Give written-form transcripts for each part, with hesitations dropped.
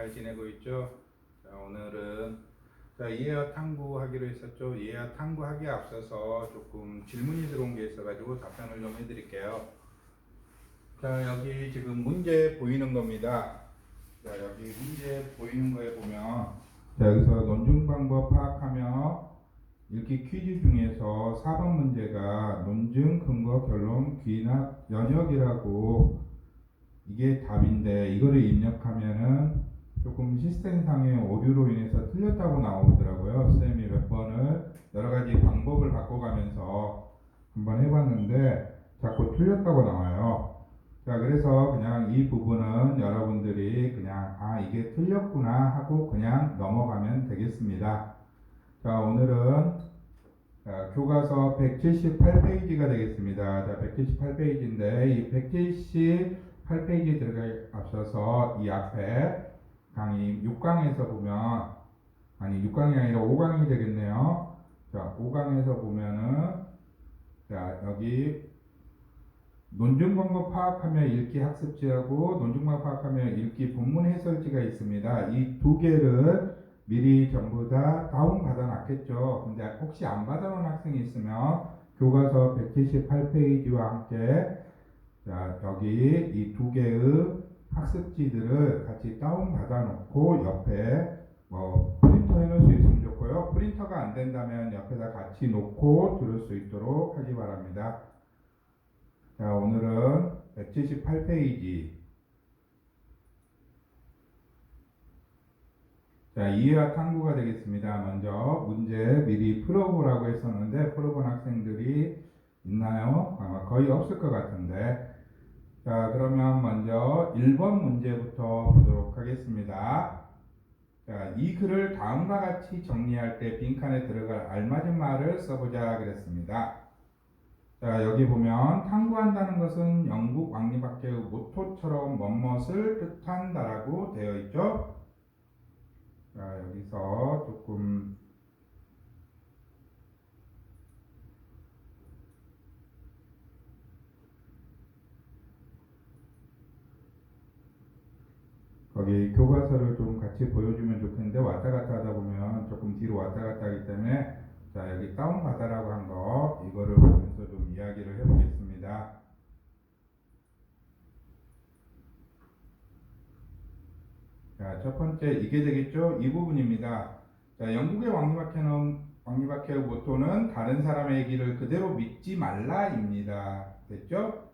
잘 지내고 있죠? 자, 오늘은 이해와 탐구하기로 했었죠. 이해와 탐구하기에 앞서서 조금 질문이 들어온 게 있어가지고 답변을 좀 해드릴게요. 자, 여기 지금 문제 보이는 겁니다. 자, 여기 문제 보이는 거에 보면 여기서 논증 방법 파악하며 읽기 퀴즈 중에서 4번 문제가 논증, 근거, 결론, 귀납, 연역이라고 이게 답인데 이거를 입력하면은 조금 시스템상의 오류로 인해서 틀렸다고 나오더라고요. 쌤이 몇 번을 여러 가지 방법을 바꿔가면서 한번 해봤는데 자꾸 틀렸다고 나와요. 자, 그래서 그냥 이 부분은 여러분들이 그냥 이게 틀렸구나 하고 그냥 넘어가면 되겠습니다. 자, 오늘은 교과서 178페이지가 되겠습니다. 자, 178페이지인데 이 178페이지에 들어갈 앞서서 이 앞에 강의 6강에서 보면 6강이 아니라 5강이 되겠네요. 자, 5강에서 보면은 자, 여기 논증 방법 파악하며 읽기 학습지하고 논증 방법 파악하며 읽기 본문 해설지가 있습니다. 이 두 개를 미리 전부 다 다운 받아 놨겠죠. 근데 혹시 안 받아 놓은 학생이 있으면 교과서 178페이지와 함께 자, 여기 이 두 개의 학습지들을 같이 다운 받아 놓고 옆에 프린터 해 놓을 수 있으면 좋고요. 프린터가 안 된다면 옆에다 같이 놓고 들을 수 있도록 하기 바랍니다. 자, 오늘은 178페이지 자, 이해와 탐구가 되겠습니다. 먼저 문제 미리 풀어보라고 했었는데 풀어본 학생들이 있나요? 아마 거의 없을 것 같은데 자, 그러면 먼저 1번 문제부터 보도록 하겠습니다. 자, 이 글을 다음과 같이 정리할 때 빈칸에 들어갈 알맞은 말을 써보자 그랬습니다. 자, 여기 보면 탐구한다는 것은 영국 왕립학교의 모토처럼 뭐뭇을 뜻한다라고 되어 있죠. 자, 여기서 조금 거기 교과서를 좀 같이 보여주면 좋겠는데 왔다 갔다 하다 보면 조금 뒤로 왔다 갔다 하기 때문에 자, 여기 다운 받아라고 한 거 이거를 보면서 좀 이야기를 해보겠습니다. 자, 첫 번째 이게 되겠죠? 이 부분입니다. 자, 영국의 왕립학회의 모토는 다른 사람의 얘기를 그대로 믿지 말라입니다. 됐죠?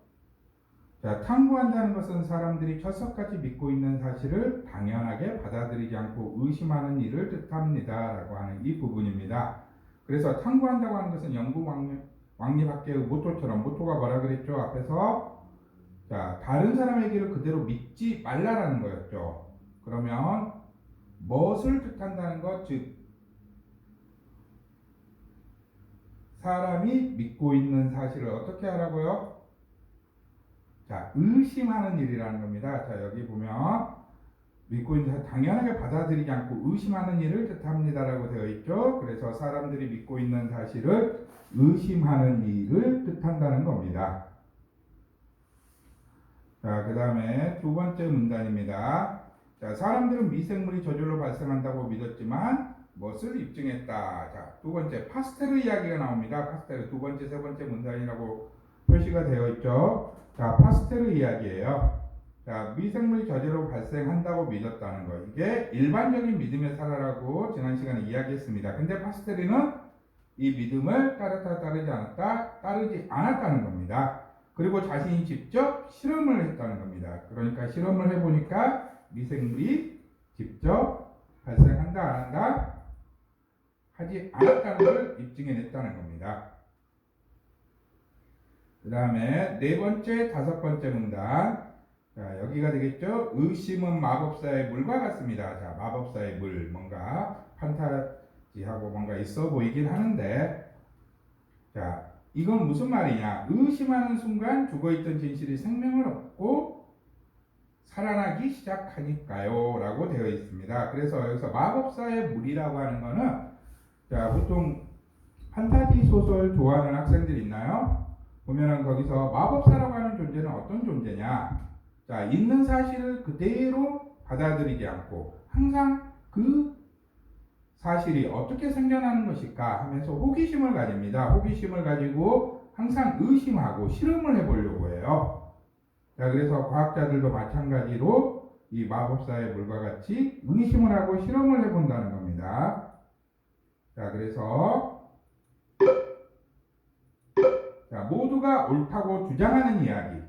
자, 탐구한다는 것은 사람들이 철석같이 믿고 있는 사실을 당연하게 받아들이지 않고 의심하는 일을 뜻합니다. 라고 하는 이 부분입니다. 그래서 탐구한다고 하는 것은 영국 왕립학계의 모토처럼 모토가 뭐라 그랬죠? 앞에서 자, 다른 사람의 얘기를 그대로 믿지 말라라는 거였죠. 그러면 무엇을 뜻한다는 것? 즉 사람이 믿고 있는 사실을 어떻게 하라고요? 자, 의심하는 일이라는 겁니다. 자, 여기 보면 믿고 있는 사실 당연하게 받아들이지 않고 의심하는 일을 뜻합니다라고 되어 있죠. 그래서 사람들이 믿고 있는 사실을 의심하는 일을 뜻한다는 겁니다. 자, 그 다음에 두 번째 문단입니다. 자, 사람들은 미생물이 저절로 발생한다고 믿었지만 무엇을 입증했다. 자, 두 번째 파스텔의 이야기가 나옵니다. 파스텔 두 번째, 세 번째 문단이라고 표시가 되어 있죠. 자, 파스텔의 이야기예요. 자, 미생물이 저절로 발생한다고 믿었다는 거. 이게 일반적인 믿음의 사라라고 지난 시간에 이야기했습니다. 근데 파스텔리는 이 믿음을 따르지 않았다는 겁니다. 그리고 자신이 직접 실험을 했다는 겁니다. 그러니까 실험을 해보니까 미생물이 직접 발생한다, 안 한다? 하지 않았다는 걸 입증해냈다는 겁니다. 그 다음에 네 번째, 다섯 번째 문단. 자, 여기가 되겠죠? 의심은 마법사의 물과 같습니다. 자, 마법사의 물. 뭔가 판타지하고 뭔가 있어 보이긴 하는데, 자, 이건 무슨 말이냐? 의심하는 순간 죽어있던 진실이 생명을 얻고 살아나기 시작하니까요. 라고 되어 있습니다. 그래서 여기서 마법사의 물이라고 하는 거는, 자, 보통 판타지 소설 좋아하는 학생들 있나요? 보면은 거기서 마법사라고 하는 존재는 어떤 존재냐? 자, 있는 사실을 그대로 받아들이지 않고 항상 그 사실이 어떻게 생겨나는 것일까 하면서 호기심을 가집니다. 호기심을 가지고 항상 의심하고 실험을 해보려고 해요. 자, 그래서 과학자들도 마찬가지로 이 마법사의 물과 같이 의심을 하고 실험을 해본다는 겁니다. 자, 그래서 자, 모두가 옳다고 주장하는 이야기,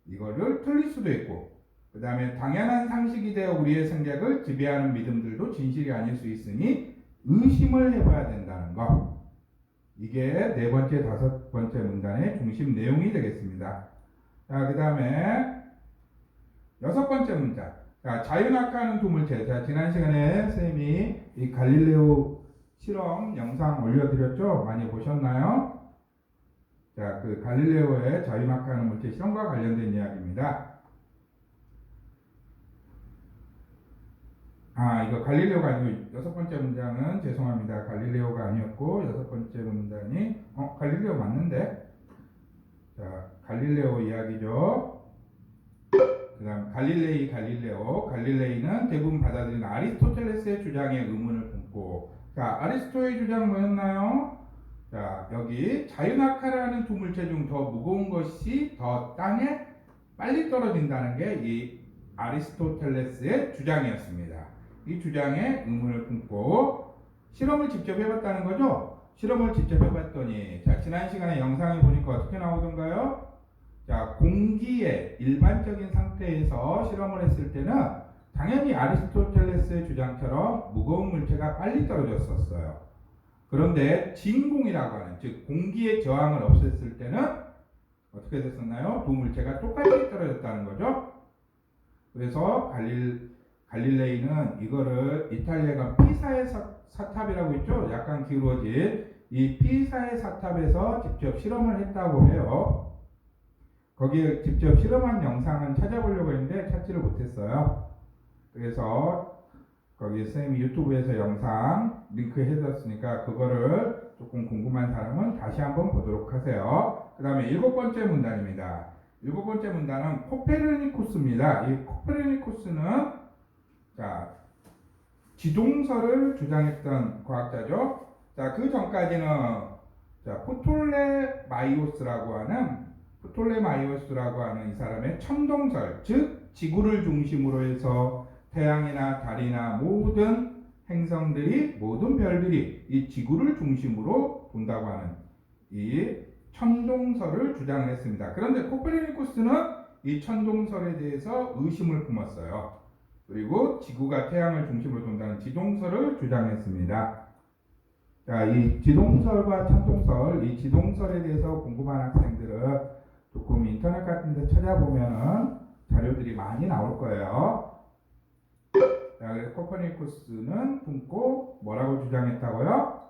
이거를 틀릴 수도 있고, 그 다음에 당연한 상식이 되어 우리의 생각을 지배하는 믿음들도 진실이 아닐 수 있으니 의심을 해봐야 된다는 것. 이게 네 번째, 다섯 번째 문단의 중심 내용이 되겠습니다. 자, 그 다음에 여섯 번째 문장. 자, 자유낙하하는 두 물체. 자, 지난 시간에 선생님이 이 갈릴레오 실험 영상 올려드렸죠? 많이 보셨나요? 자, 그 갈릴레오의 자유낙하하는 물체 실험과 관련된 이야기입니다. 이거 갈릴레오가 아니고 여섯 번째 문장은 죄송합니다. 갈릴레오가 아니었고 여섯 번째 문단이 갈릴레오 맞는데? 자, 갈릴레오 이야기죠. 그 다음 갈릴레오. 갈릴레이는 대부분 받아들이는 아리스토텔레스의 주장에 의문을 품고, 자, 아리스토의 주장 뭐였나요? 자, 여기 자유낙하라는 두 물체 중 더 무거운 것이 더 땅에 빨리 떨어진다는 게 이 아리스토텔레스의 주장이었습니다. 이 주장에 의문을 품고 실험을 직접 해봤다는 거죠. 실험을 직접 해봤더니, 자, 지난 시간에 영상을 보니까 어떻게 나오던가요? 자, 공기의 일반적인 상태에서 실험을 했을 때는 당연히 아리스토텔레스의 주장처럼 무거운 물체가 빨리 떨어졌었어요. 그런데 진공이라고 하는, 즉 공기의 저항을 없앴을 때는 어떻게 됐었나요? 두 물체가 똑같이 떨어졌다는 거죠. 그래서 갈릴레이는 이거를 이탈리아가 피사의 사탑이라고 있죠. 약간 기울어진 이 피사의 사탑에서 직접 실험을 했다고 해요. 거기에 직접 실험한 영상은 찾아보려고 했는데 찾지를 못했어요. 그래서 거기 선생님이 유튜브에서 영상 링크 해뒀으니까 그거를 조금 궁금한 사람은 다시 한번 보도록 하세요. 그 다음에 일곱 번째 문단입니다. 일곱 번째 문단은 코페르니쿠스입니다. 이 코페르니쿠스는 자, 지동설을 주장했던 과학자죠. 자, 그 전까지는 자, 프톨레마이오스라고 하는 이 사람의 천동설, 즉 지구를 중심으로 해서 태양이나 달이나 모든 행성들이, 모든 별들이 이 지구를 중심으로 돈다고 하는 이 천동설을 주장을 했습니다. 그런데 코페르니쿠스는 이 천동설에 대해서 의심을 품었어요. 그리고 지구가 태양을 중심으로 돈다는 지동설을 주장했습니다. 자, 이 지동설과 천동설, 이 지동설에 대해서 궁금한 학생들은 조금 인터넷 같은 데 찾아보면은 자료들이 많이 나올 거예요. 자, 그래서 코페르니쿠스는 품고 뭐라고 주장했다고요?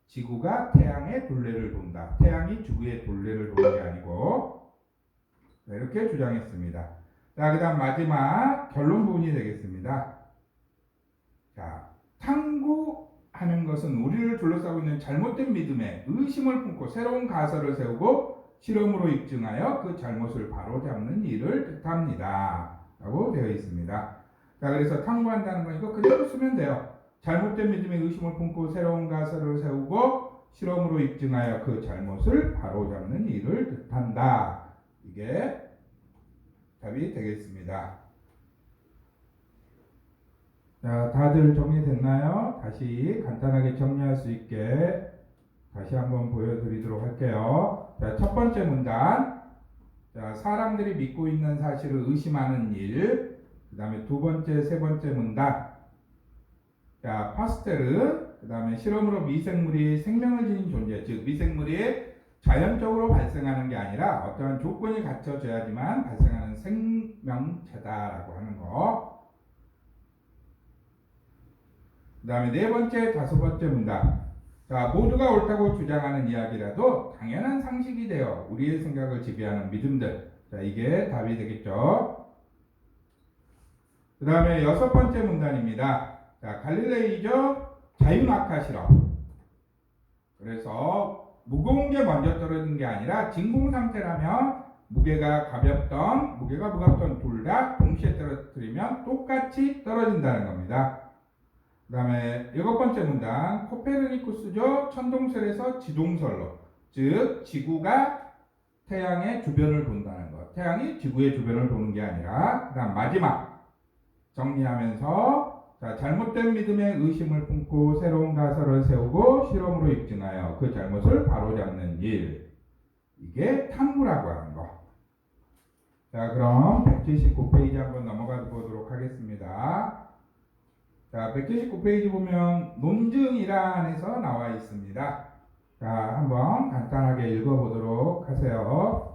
지구가 태양의 둘레를 돈다. 태양이 지구의 둘레를 도는 게 아니고, 이렇게 주장했습니다. 자, 그 다음 마지막 결론 부분이 되겠습니다. 자, 탐구하는 것은 우리를 둘러싸고 있는 잘못된 믿음에 의심을 품고 새로운 가설을 세우고 실험으로 입증하여 그 잘못을 바로잡는 일을 뜻합니다. 라고 되어 있습니다. 자, 그래서 탐구한다는 건 이거 그대로 쓰면 돼요. 잘못된 믿음에 의심을 품고 새로운 가설을 세우고 실험으로 입증하여 그 잘못을 바로잡는 일을 뜻한다. 이게 답이 되겠습니다. 자, 다들 정리됐나요? 다시 간단하게 정리할 수 있게 다시 한번 보여드리도록 할게요. 자, 첫 번째 문단. 자, 사람들이 믿고 있는 사실을 의심하는 일. 그 다음에 두 번째, 세 번째 문단. 자, 파스테르. 그 다음에 실험으로 미생물이 생명을 지닌 존재. 즉, 미생물이 자연적으로 발생하는 게 아니라 어떠한 조건이 갖춰져야지만 발생하는 생명체다라고 하는 거. 그 다음에 네 번째, 다섯 번째 문단. 자, 모두가 옳다고 주장하는 이야기라도 당연한 상식이 되어 우리의 생각을 지배하는 믿음들. 자, 이게 답이 되겠죠. 그 다음에 여섯 번째 문단입니다. 자, 갈릴레이죠. 자유낙하 실험. 그래서 무거운 게 먼저 떨어진 게 아니라 진공 상태라면 무게가 가볍던 무게가 무겁던 둘 다 동시에 떨어뜨리면 똑같이 떨어진다는 겁니다. 그 다음에 7번째 문장, 코페르니쿠스죠. 천동설에서 지동설로, 즉 지구가 태양의 주변을 돈다는 것, 태양이 지구의 주변을 도는 게 아니라. 그 다음 마지막 정리하면서, 자, 잘못된 믿음에 의심을 품고 새로운 가설을 세우고 실험으로 입증하여 그 잘못을 바로잡는 일, 이게 탐구라고 하는 거. 자, 그럼 179페이지 한번 넘어가 보도록 하겠습니다. 자, 179페이지 보면 논증이란에서 나와 있습니다. 자, 한번 간단하게 읽어보도록 하세요.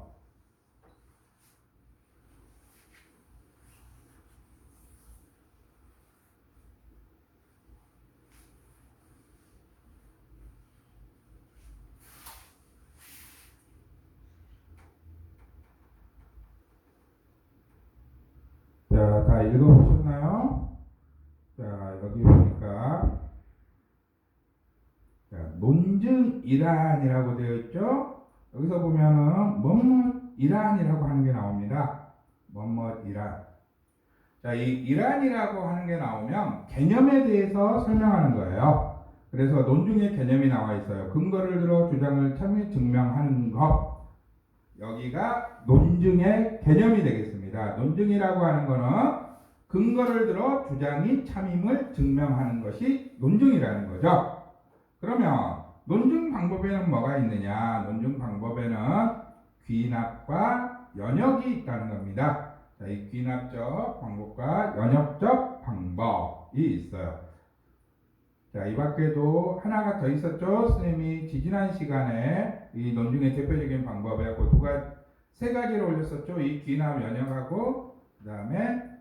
자, 다 읽어보셨나요? 자, 여기 보니까 자, 논증이란이라고 되어 있죠? 여기서 보면은 뭐뭐이란이라고 하는 게 나옵니다. 뭐뭐이란. 자, 이 이란이라고 하는 게 나오면 개념에 대해서 설명하는 거예요. 그래서 논증의 개념이 나와 있어요. 근거를 들어 주장을 참여 증명하는 것. 여기가 논증의 개념이 되겠습니다. 논증이라고 하는 거는 근거를 들어 주장이 참임을 증명하는 것이 논증이라는 거죠. 그러면 논증 방법에는 뭐가 있느냐? 논증 방법에는 귀납과 연역이 있다는 겁니다. 자, 이 귀납적 방법과 연역적 방법이 있어요. 자, 이 밖에도 하나가 더 있었죠. 선생님이 지지난 시간에 이 논증의 대표적인 방법하고 세 가지를 올렸었죠. 이 귀납, 연역하고 그 다음에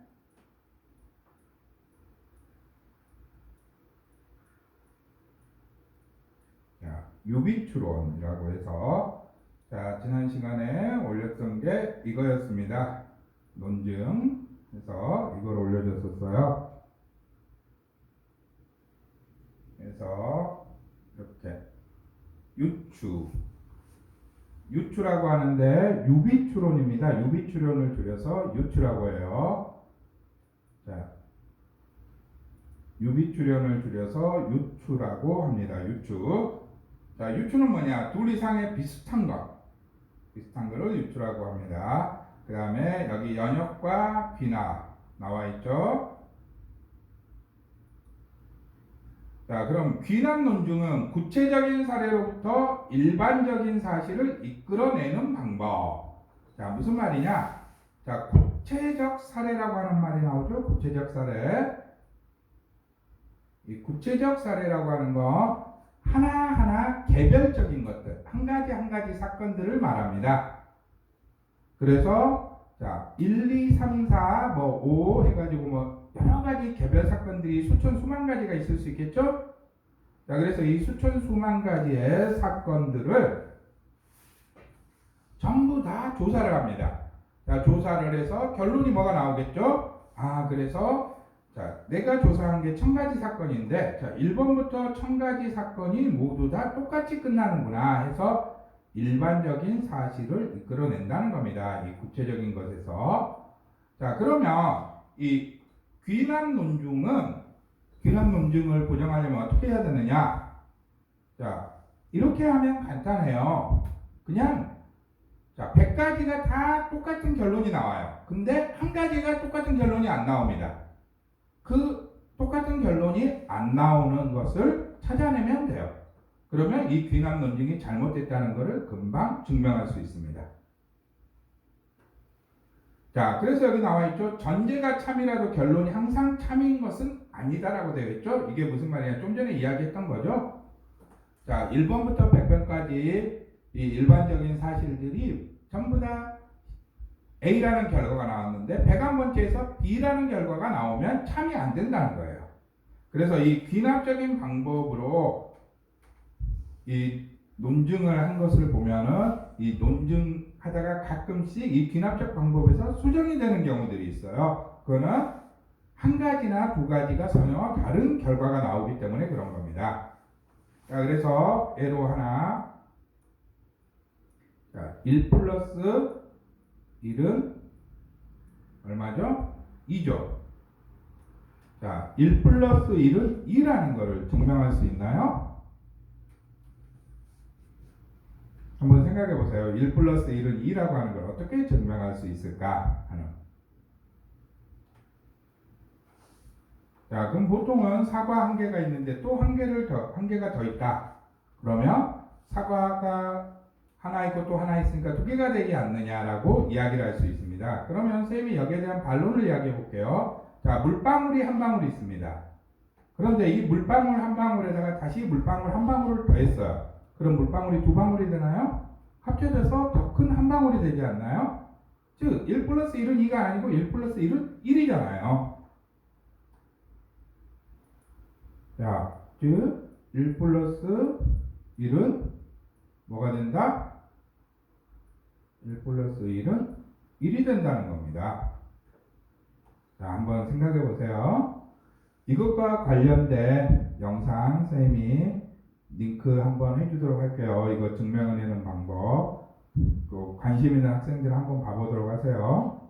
유비추론이라고 해서, 자, 지난 시간에 올렸던 게 이거였습니다. 논증. 그래서 이걸 올려줬었어요. 그래서 이렇게 유추라고 하는데 유비추론입니다. 유비추론을 줄여서 유추라고 해요. 자, 유비추론을 줄여서 유추라고 합니다. 유추. 자, 유추는 뭐냐? 둘 이상의 비슷한 거를 유추라고 합니다. 그 다음에 여기 연역과 귀납 나와 있죠. 자, 그럼 귀납 논증은 구체적인 사례로부터 일반적인 사실을 이끌어내는 방법. 자, 무슨 말이냐? 자, 구체적 사례라고 하는 말이 나오죠. 구체적 사례. 이 구체적 사례라고 하는 거 하나하나 개별적인 것들, 한 가지 사건들을 말합니다. 그래서 자, 1, 2, 3, 4, 5 해가지고 여러 가지 개별 사건들이 수천 수만 가지가 있을 수 있겠죠? 자, 그래서 이 수천 수만 가지의 사건들을 전부 다 조사를 합니다. 자, 조사를 해서 결론이 뭐가 나오겠죠? 그래서 자, 내가 조사한 게 1000가지 사건인데, 자, 1번부터 1000가지 사건이 모두 다 똑같이 끝나는구나 해서 일반적인 사실을 이끌어낸다는 겁니다. 이 구체적인 것에서. 자, 그러면 이 귀납 논증을 보정하려면 어떻게 해야 되느냐? 자, 이렇게 하면 간단해요. 그냥 자, 100가지가 다 똑같은 결론이 나와요. 근데 한 가지가 똑같은 결론이 안 나옵니다. 그 똑같은 결론이 안 나오는 것을 찾아내면 돼요. 그러면 이 귀납 논증이 잘못됐다는 것을 금방 증명할 수 있습니다. 자, 그래서 여기 나와 있죠. 전제가 참이라도 결론이 항상 참인 것은 아니다라고 되어 있죠. 이게 무슨 말이냐? 좀 전에 이야기했던 거죠. 자, 1번부터 100번까지 이 일반적인 사실들이 전부 다 A라는 결과가 나왔는데 101번째에서 B라는 결과가 나오면 참이 안 된다는 거예요. 그래서 이 귀납적인 방법으로 이 논증을 한 것을 보면은 이 논증하다가 가끔씩 이 귀납적 방법에서 수정이 되는 경우들이 있어요. 그거는 한 가지나 두 가지가 전혀 다른 결과가 나오기 때문에 그런 겁니다. 자, 그래서 예로 하나, 자, 1 플러스 1은 얼마죠? 2죠. 자, 1 플러스 1은 2라는 것을 증명할 수 있나요? 한번 생각해 보세요. 1 플러스 1은 2라고 하는 걸 어떻게 증명할 수 있을까 하는. 자, 그럼 보통은 사과 한 개가 있는데 또 한 개가 더 있다. 그러면 사과가 하나 있고 또 하나 있으니까 두 개가 되지 않느냐라고 이야기를 할 수 있습니다. 그러면 쌤이 여기에 대한 반론을 이야기해 볼게요. 자, 물방울이 한 방울 있습니다. 그런데 이 물방울 한 방울에다가 다시 물방울 한 방울을 더했어요. 그럼 물방울이 두 방울이 되나요? 합쳐져서 더 큰 한 방울이 되지 않나요? 즉, 1 플러스 1은 2가 아니고 1 플러스 1은 1이잖아요. 자, 즉 1 플러스 1은 뭐가 된다? 1 플러스 1은 1이 된다는 겁니다. 자, 한번 생각해 보세요. 이것과 관련된 영상 쌤이 링크 한번 해주도록 할게요. 이거 증명해내는 방법. 또 관심 있는 학생들 한번 봐보도록 하세요.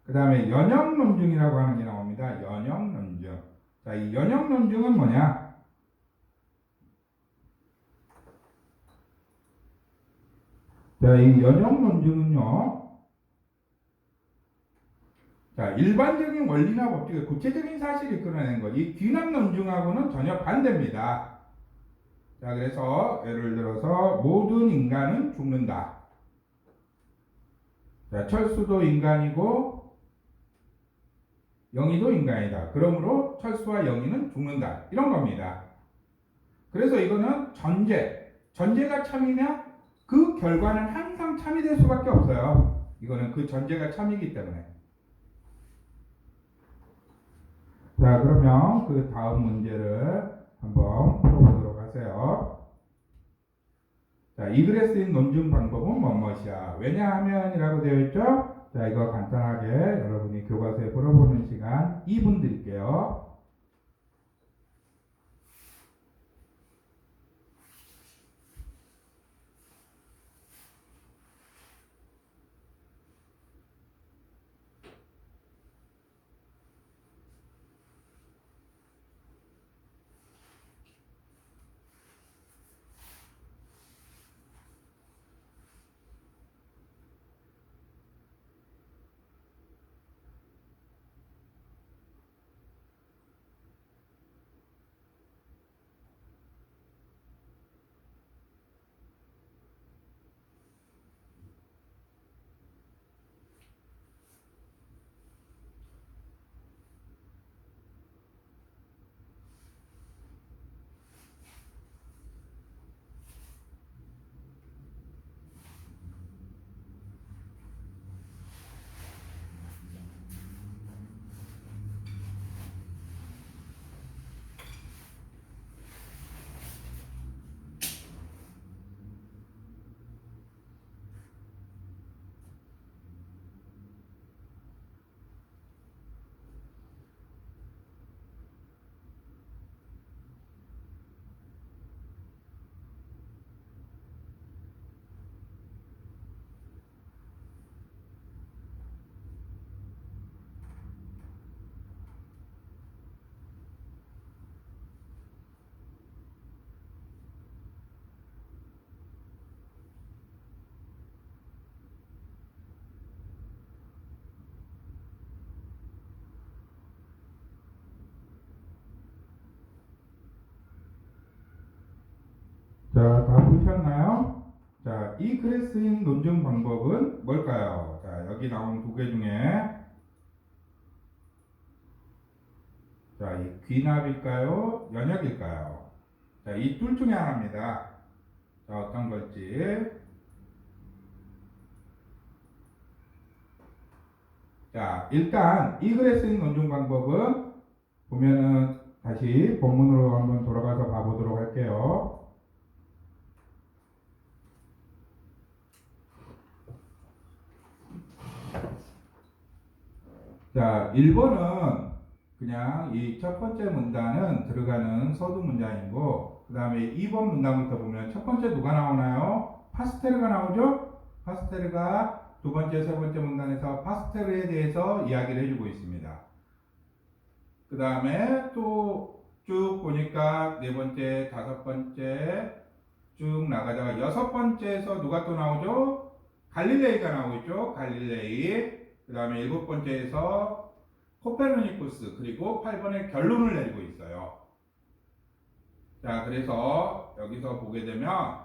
그 다음에 연역론중이라고 하는 게 나옵니다. 연역론중. 자, 이 연역론중은 뭐냐? 자, 이 연역론중은요. 자, 일반적인 원리나 법칙의 구체적인 사실을 이끌어내는 것. 이 귀납론중하고는 전혀 반대입니다. 자, 그래서 예를 들어서 모든 인간은 죽는다. 자, 철수도 인간이고 영희도 인간이다. 그러므로 철수와 영희는 죽는다. 이런 겁니다. 그래서 이거는 전제가 참이면 그 결과는 항상 참이 될 수밖에 없어요. 이거는 그 전제가 참이기 때문에. 자, 그러면 그 다음 문제를 한번 풀어보도록 하세요. 자, 이 글에 쓰인 논증 방법은 무엇이야? 왜냐하면이라고 되어 있죠? 자, 이거 간단하게 여러분이 교과서에 풀어보는 시간 2분 드릴게요. 자, 다 보셨나요? 자, 이 글에 쓰인 논증 방법은 뭘까요? 자, 여기 나온 두 개 중에 자, 이 귀납일까요? 연역일까요? 자, 이 둘 중에 하나입니다. 자, 어떤 걸지. 자, 일단 이 글에 쓰인 논증 방법은 보면은 다시 본문으로 한번 돌아가서 봐보도록 할게요. 자, 1번은 그냥 이 첫 번째 문단은 들어가는 서두 문장이고, 그 다음에 2번 문단부터 보면 첫 번째 누가 나오나요? 파스텔가 나오죠? 파스텔가 두 번째, 세 번째 문단에서 파스텔에 대해서 이야기를 해주고 있습니다. 그 다음에 또 쭉 보니까 네 번째, 다섯 번째 쭉 나가다가 여섯 번째에서 누가 또 나오죠? 갈릴레이가 나오죠. 갈릴레이. 그 다음에 일곱 번째에서 코페르니쿠스, 그리고 8번에 결론을 내리고 있어요. 자, 그래서 여기서 보게 되면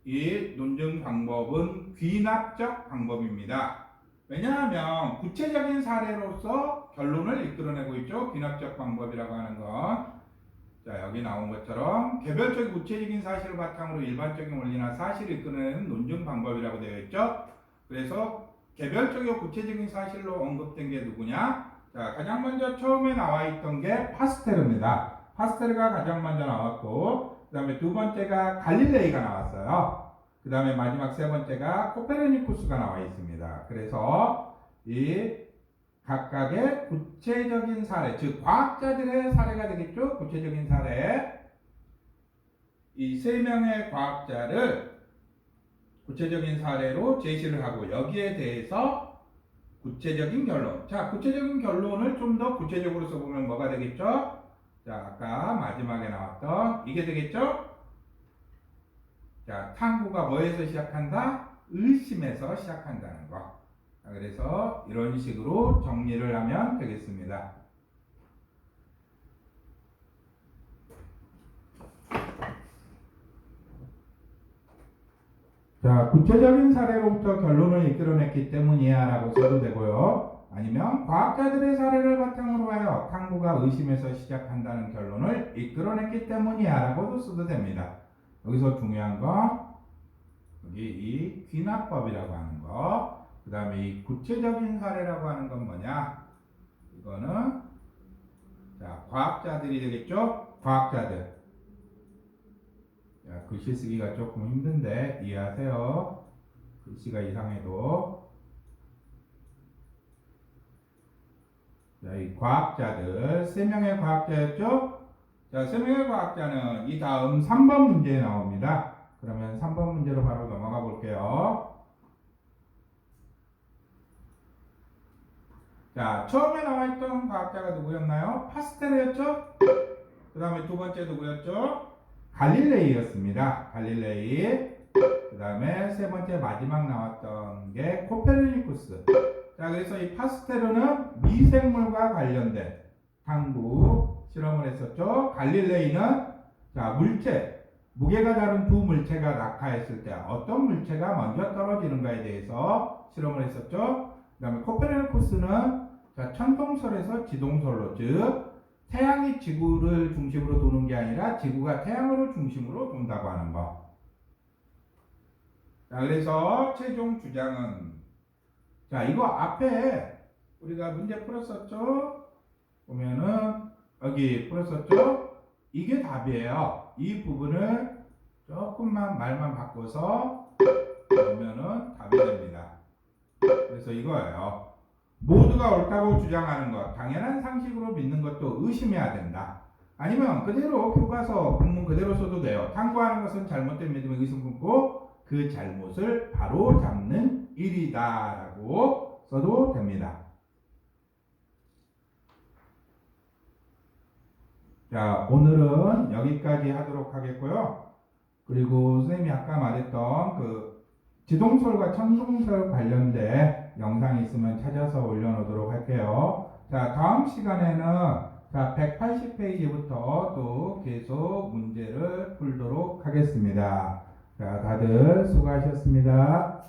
이 논증 방법은 귀납적 방법입니다. 왜냐하면 구체적인 사례로서 결론을 이끌어내고 있죠. 귀납적 방법이라고 하는 건. 자, 여기 나온 것처럼 개별적인 구체적인 사실을 바탕으로 일반적인 원리나 사실을 이끌어내는 논증 방법이라고 되어 있죠. 그래서 개별적이고 구체적인 사실로 언급된 게 누구냐? 자, 가장 먼저 처음에 나와 있던 게 파스텔입니다. 파스텔가 가장 먼저 나왔고, 그 다음에 두 번째가 갈릴레이가 나왔어요. 그 다음에 마지막 세 번째가 코페르니쿠스가 나와 있습니다. 그래서 이 각각의 구체적인 사례, 즉 과학자들의 사례가 되겠죠. 구체적인 사례. 이 세 명의 과학자를 구체적인 사례로 제시를 하고 여기에 대해서 구체적인 결론. 자, 구체적인 결론을 좀 더 구체적으로 써보면 뭐가 되겠죠? 자, 아까 마지막에 나왔던 이게 되겠죠? 자, 탐구가 뭐에서 시작한다? 의심에서 시작한다는 거. 자, 그래서 이런 식으로 정리를 하면 되겠습니다. 자, 구체적인 사례로부터 결론을 이끌어냈기 때문이야 라고 써도 되고요. 아니면 과학자들의 사례를 바탕으로 하여 탐구가 의심에서 시작한다는 결론을 이끌어냈기 때문이야 라고도 써도 됩니다. 여기서 중요한 건 여기 이 귀납법이라고 하는 거, 그 다음에 이 구체적인 사례라고 하는 건 뭐냐? 이거는 자, 과학자들이 되겠죠? 과학자들. 자, 글씨 쓰기가 조금 힘든데 이해하세요. 글씨가 이상해도. 자, 이 과학자들, 세 명의 과학자였죠? 자, 세 명의 과학자는 이 다음 3번 문제에 나옵니다. 그러면 3번 문제로 바로 넘어가 볼게요. 자, 처음에 나와 있던 과학자가 누구였나요? 파스텔이었죠? 그 다음에 두 번째 누구였죠? 갈릴레이였습니다. 갈릴레이. 그 다음에 세 번째 마지막 나왔던 게 코페르니쿠스. 자, 그래서 이 파스텔은 미생물과 관련된 탐구 실험을 했었죠. 갈릴레이는 자, 물체, 무게가 다른 두 물체가 낙하했을 때 어떤 물체가 먼저 떨어지는가에 대해서 실험을 했었죠. 그 다음에 코페르니쿠스는 자, 천동설에서 지동설로, 즉 태양이 지구를 중심으로 도는 게 아니라 지구가 태양을 중심으로 돈다고 하는 거. 자, 그래서 최종 주장은 자, 이거 앞에 우리가 문제 풀었었죠? 보면은 여기 풀었었죠? 이게 답이에요. 이 부분을 조금만 말만 바꿔서 보면은 답이 됩니다. 그래서 이거예요. 모두가 옳다고 주장하는 것, 당연한 상식으로 믿는 것도 의심해야 된다. 아니면 그대로 교과서 본문 그대로 써도 돼요. 탐구하는 것은 잘못된 믿음에 의심 품고 그 잘못을 바로 잡는 일이다 라고 써도 됩니다. 자, 오늘은 여기까지 하도록 하겠고요. 그리고 선생님이 아까 말했던 그 지동설과 천동설 관련된 영상이 있으면 찾아서 올려놓도록 할게요. 자, 다음 시간에는 자, 180페이지부터 또 계속 문제를 풀도록 하겠습니다. 자, 다들 수고하셨습니다.